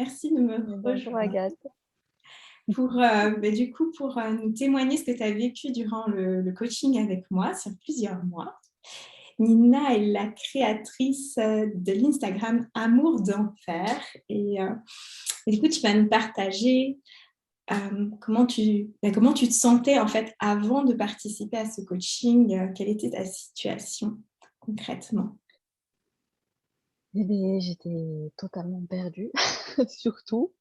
Merci de me Bonjour rejoindre Agathe. pour, du coup, pour nous témoigner ce que tu as vécu durant le coaching avec moi sur plusieurs mois. Nina est la créatrice de l'Instagram Amour d'enfer et du coup, tu vas nous partager comment tu te sentais en fait avant de participer à ce coaching, quelle était ta situation concrètement? Eh bien, j'étais totalement perdue, surtout.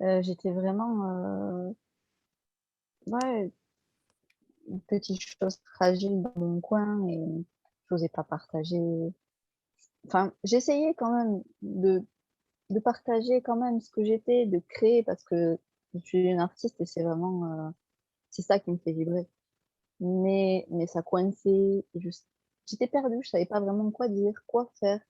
J'étais vraiment ouais, une petite chose fragile dans mon coin et je n'osais pas partager. Enfin, j'essayais quand même de partager quand même ce que j'étais, de créer parce que je suis une artiste et c'est vraiment c'est ça qui me fait vibrer. Mais ça coinçait, j'étais perdue, je savais pas vraiment quoi dire, quoi faire.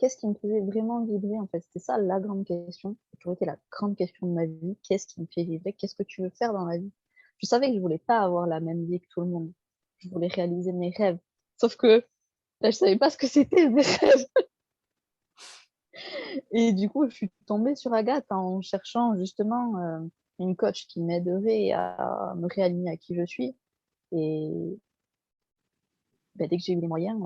Qu'est-ce qui me faisait vraiment vibrer en fait? C'était ça la grande question. Ça a toujours été la grande question de ma vie. Qu'est-ce qui me fait vibrer? Qu'est-ce que tu veux faire dans la vie? Je savais que je voulais pas avoir la même vie que tout le monde. Je voulais réaliser mes rêves. Sauf que là, je savais pas ce que c'était mes rêves. Et du coup, je suis tombée sur Agathe en cherchant justement une coach qui m'aiderait à me réaligner à qui je suis. Et dès que j'ai eu les moyens,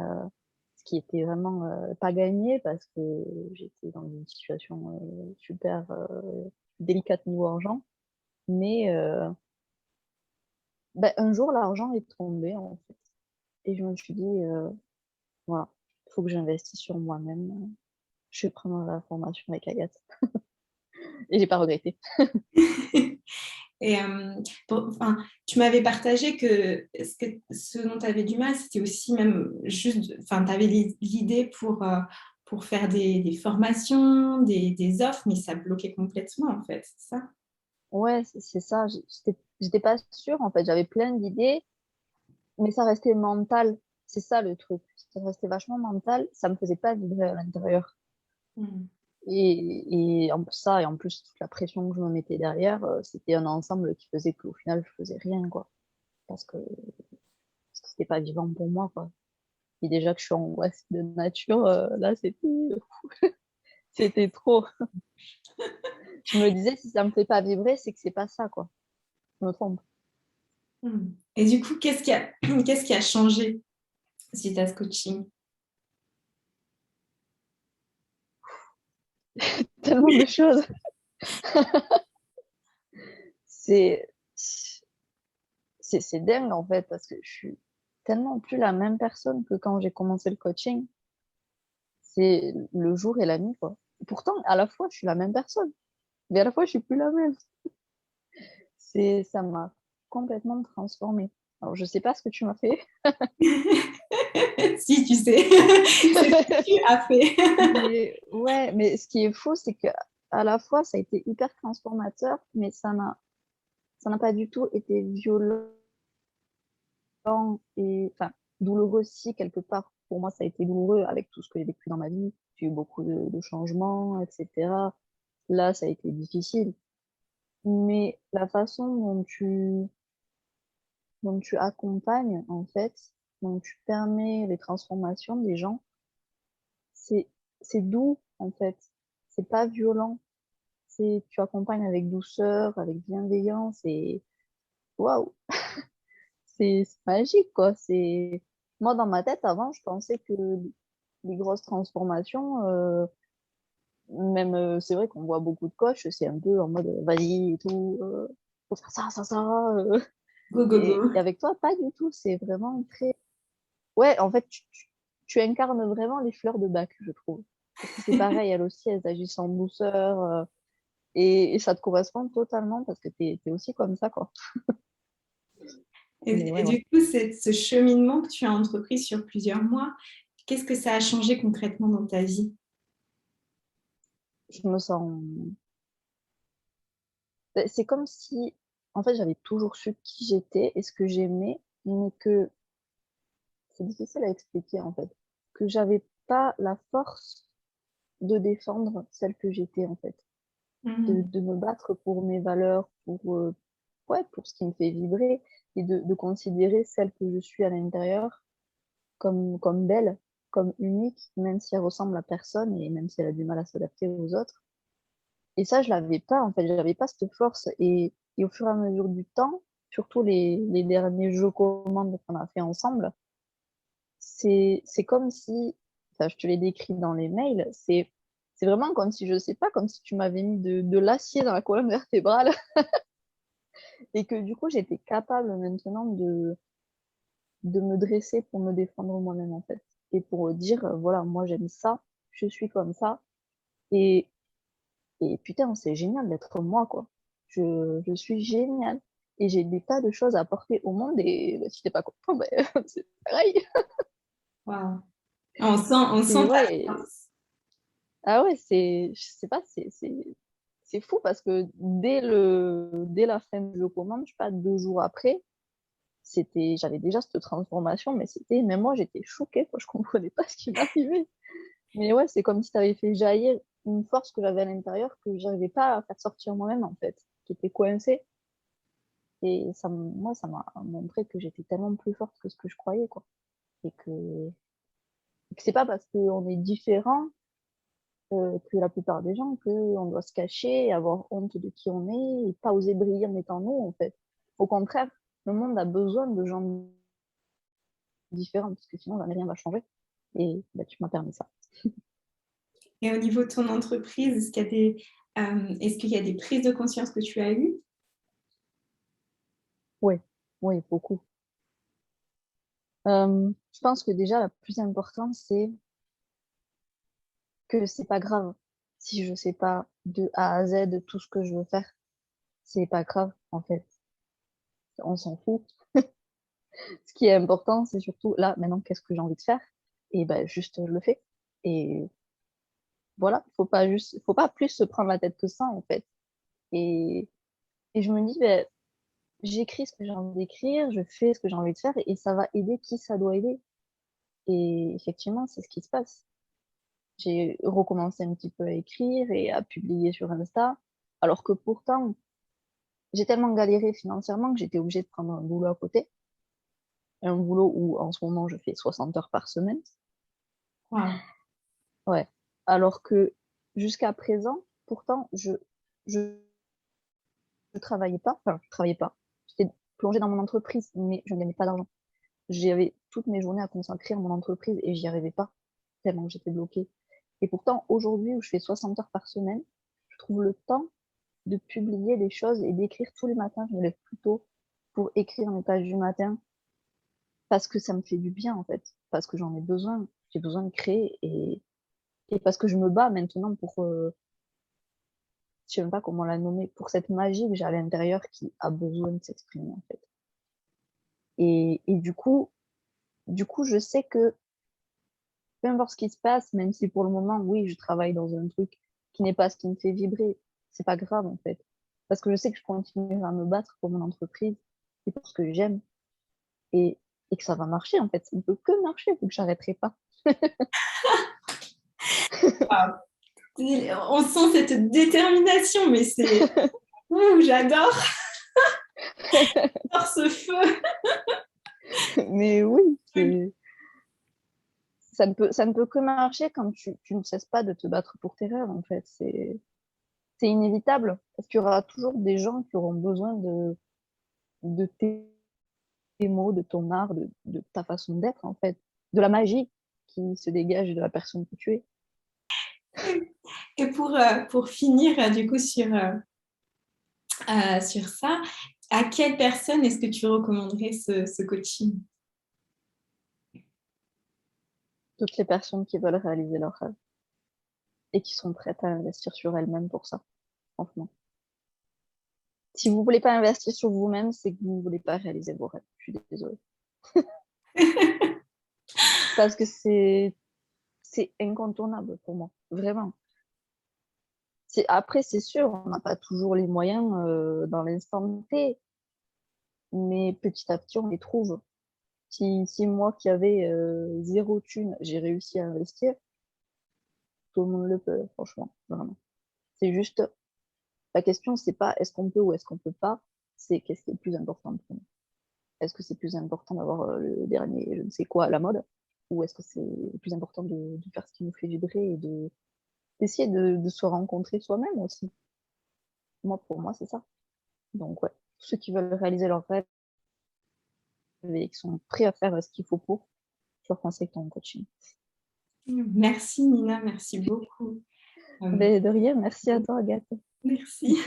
ce qui était vraiment pas gagné parce que j'étais dans une situation super délicate niveau argent. Mais un jour, l'argent est tombé en fait. Et je me suis dit, voilà, il faut que j'investisse sur moi-même. Je vais prendre la formation avec Agathe. Et j'ai pas regretté. Et tu m'avais partagé que ce dont tu avais du mal, c'était aussi même juste, enfin, tu avais l'idée pour faire des formations, des offres, mais ça bloquait complètement en fait, c'est ça? Ouais, c'est ça. J'étais pas sûre en fait. J'avais plein d'idées, mais ça restait mental. C'est ça le truc. Ça restait vachement mental. Ça me faisait pas vibrer à l'intérieur. Mm. Et en plus ça, et en plus toute la pression que je me mettais derrière, c'était un ensemble qui faisait qu'au final, je faisais rien, quoi. Parce que c'était pas vivant pour moi, quoi. Et déjà que je suis angoissée de nature, là, c'était trop. Je me disais, si ça me fait pas vibrer, c'est que c'est pas ça, quoi. Je me trompe. Mm. Et du coup, qu'est-ce qui a changé suite à ce coaching? Tellement de choses. C'est, c'est dingue, en fait, parce que je suis tellement plus la même personne que quand j'ai commencé le coaching. C'est le jour et la nuit, quoi. Pourtant, à la fois, je suis la même personne, mais à la fois, je suis plus la même. Ça m'a complètement transformée. Alors, je sais pas ce que tu m'as fait. Si, tu sais, c'est ce que tu as fait. Mais ouais, mais ce qui est fou, c'est que à la fois, ça a été hyper transformateur, mais ça n'a pas du tout été violent et, enfin, douloureux aussi, quelque part. Pour moi, ça a été douloureux avec tout ce que j'ai vécu dans ma vie. J'ai eu beaucoup de changements, etc. Là, ça a été difficile. Mais la façon dont tu accompagnes, en fait, dont tu permets les transformations des gens, c'est, c'est doux, en fait. C'est pas violent. Tu accompagnes avec douceur, avec bienveillance et waouh, c'est magique, quoi. Moi, dans ma tête, avant, je pensais que les grosses transformations, même, c'est vrai qu'on voit beaucoup de coachs, c'est un peu en mode, vas-y et tout, faut faire ça, ça, ça. Go, go, Et go. avec toi, pas du tout. C'est vraiment très. Ouais, en fait, tu incarnes vraiment les fleurs de bac, je trouve. Parce que c'est pareil, elles aussi, elles agissent en douceur. Et ça te correspond totalement parce que t'es aussi comme ça, quoi. Mais Et ouais, ouais. du coup, ce cheminement que tu as entrepris sur plusieurs mois, qu'est-ce que ça a changé concrètement dans ta vie? Je me sens. C'est comme si, en fait, j'avais toujours su qui j'étais et ce que j'aimais, mais que c'est difficile à expliquer, en fait. Que j'avais pas la force de défendre celle que j'étais, en fait. Mhm. De me battre pour mes valeurs, ouais, pour ce qui me fait vibrer et de considérer celle que je suis à l'intérieur comme belle, comme unique, même si elle ressemble à personne et même si elle a du mal à s'adapter aux autres. Et ça, je l'avais pas, en fait, j'avais pas cette force. Et au fur et à mesure du temps, surtout les derniers jeux commandes qu'on a fait ensemble, c'est comme si, enfin, je te l'ai décrit dans les mails, c'est vraiment comme si, je sais pas, comme si tu m'avais mis de l'acier dans la colonne vertébrale et que du coup, j'étais capable maintenant de me dresser pour me défendre moi-même, en fait. Et pour dire, voilà, moi j'aime ça, je suis comme ça. Et, et putain, c'est génial d'être moi, quoi. Je suis géniale. Et j'ai des tas de choses à apporter au monde et bah, si t'es pas content, bah, c'est pareil. Waouh. On Et sent ta ouais, force. ah ouais, je sais pas, c'est fou parce que dès la fin du jeu commande, je sais pas, 2 jours après, j'avais déjà cette transformation, mais même moi, j'étais choquée, quoi, je comprenais pas ce qui m'arrivait. Mais ouais, c'est comme si tu avais fait jaillir une force que j'avais à l'intérieur que j'arrivais pas à faire sortir moi-même, en fait, qui était coincée. Et moi, ça m'a montré que j'étais tellement plus forte que ce que je croyais, quoi. Et que c'est pas parce qu'on est différent que la plupart des gens, qu'on doit se cacher, avoir honte de qui on est, et pas oser briller en étant nous, en fait. Au contraire, le monde a besoin de gens différents, parce que sinon, jamais rien va changer. Et bah, tu m'as permis ça. Et au niveau de ton entreprise, est-ce qu'il y a des prises de conscience que tu as eues? Oui, oui, beaucoup. Je pense que déjà, la plus importante, c'est que c'est pas grave si je sais pas de A à Z tout ce que je veux faire. C'est pas grave, en fait. On s'en fout. Ce qui est important, c'est surtout là, maintenant, qu'est-ce que j'ai envie de faire? Et ben, juste, je le fais. Et voilà, faut pas plus se prendre la tête que ça, en fait. Et, et je me dis, ben, j'écris ce que j'ai envie d'écrire, je fais ce que j'ai envie de faire, et ça va aider qui ça doit aider. Et effectivement, c'est ce qui se passe. J'ai recommencé un petit peu à écrire et à publier sur Insta, alors que pourtant, j'ai tellement galéré financièrement que j'étais obligée de prendre un boulot à côté. Un boulot où, en ce moment, je fais 60 heures par semaine. Waouh. Ouais. Alors que jusqu'à présent, pourtant, je, je travaillais pas. Enfin, je travaillais pas. J'étais plongée dans mon entreprise, mais je ne gagnais pas d'argent. J'avais toutes mes journées à consacrer à mon entreprise et j'y arrivais pas, tellement j'étais bloquée. Et pourtant, aujourd'hui, où je fais 60 heures par semaine, je trouve le temps de publier des choses et d'écrire tous les matins. Je me lève plus tôt pour écrire mes pages du matin parce que ça me fait du bien, en fait. Parce que j'en ai besoin. J'ai besoin de créer et parce que je me bats maintenant pour, je sais même pas comment la nommer, pour cette magie que j'ai à l'intérieur qui a besoin de s'exprimer, en fait. Et du coup, je sais que peu importe ce qui se passe, même si pour le moment, oui, je travaille dans un truc qui n'est pas ce qui me fait vibrer, c'est pas grave, en fait. Parce que je sais que je continuerai à me battre pour mon entreprise et pour ce que j'aime et, et que ça va marcher, en fait. Ça ne peut que marcher, donc j'arrêterai pas. Waouh. On sent cette détermination, mais c'est... Ouh, j'adore, j'adore ce feu. Mais oui, ça ne peut que marcher quand tu ne cesses pas de te battre pour tes rêves, en fait. C'est inévitable, parce qu'il y aura toujours des gens qui auront besoin de tes mots, de ton art, de ta façon d'être, en fait, de la magie qui se dégage de la personne que tu es. Et pour finir, du coup, sur ça, à quelle personne est-ce que tu recommanderais ce coaching? Toutes les personnes qui veulent réaliser leurs rêves et qui sont prêtes à investir sur elles-mêmes pour ça, franchement. Si vous voulez pas investir sur vous-même, c'est que vous ne voulez pas réaliser vos rêves. Je suis désolée. Parce que c'est incontournable pour moi, vraiment. Après, c'est sûr, on n'a pas toujours les moyens dans l'instant T, mais petit à petit, on les trouve. Si moi qui avais zéro thune, j'ai réussi à investir, tout le monde le peut, franchement, vraiment. C'est juste, la question, c'est pas est-ce qu'on peut ou est-ce qu'on peut pas, c'est qu'est-ce qui est le plus important pour nous. Est-ce que c'est plus important d'avoir le dernier, je ne sais quoi, à la mode, ou est-ce que c'est plus important de faire ce qui nous fait vibrer et d'essayer de se rencontrer soi-même aussi. Pour moi, c'est ça. Donc ouais, ceux qui veulent réaliser leurs rêves et qui sont prêts à faire ce qu'il faut pour, je leur conseille ton coaching. Merci Nina, merci beaucoup. De rien, merci à toi, Agathe. Merci.